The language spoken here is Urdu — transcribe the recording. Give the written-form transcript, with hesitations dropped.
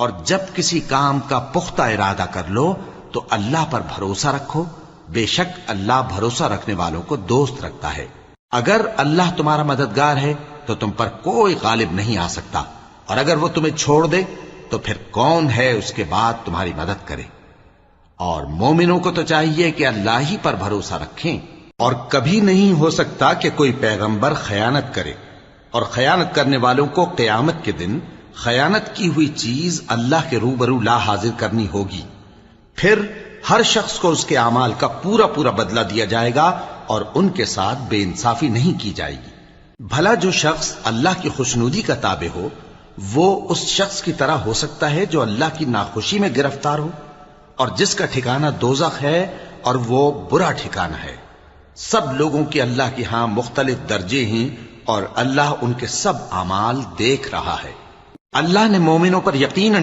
اور جب کسی کام کا پختہ ارادہ کر لو تو اللہ پر بھروسہ رکھو، بے شک اللہ بھروسہ رکھنے والوں کو دوست رکھتا ہے۔ اگر اللہ تمہارا مددگار ہے تو تم پر کوئی غالب نہیں آ سکتا، اور اگر وہ تمہیں چھوڑ دے تو پھر کون ہے اس کے بعد تمہاری مدد کرے۔ اور مومنوں کو تو چاہیے کہ اللہ ہی پر بھروسہ رکھیں، اور کبھی نہیں ہو سکتا کہ کوئی پیغمبر خیانت کرے، اور خیانت کرنے والوں کو قیامت کے دن خیانت کی ہوئی چیز اللہ کے روبرو لا حاضر کرنی ہوگی، پھر ہر شخص کو اس کے اعمال کا پورا پورا بدلہ دیا جائے گا، اور ان کے ساتھ بے انصافی نہیں کی جائے گی۔ بھلا جو شخص اللہ کی خوشنودی کا تابع ہو وہ اس شخص کی طرح ہو سکتا ہے جو اللہ کی ناخوشی میں گرفتار ہو، اور جس کا ٹھکانہ دوزخ ہے اور وہ برا ٹھکانہ ہے۔ سب لوگوں کے اللہ کے ہاں مختلف درجے ہیں، اور اللہ ان کے سب اعمال دیکھ رہا ہے۔ اللہ نے مومنوں پر یقین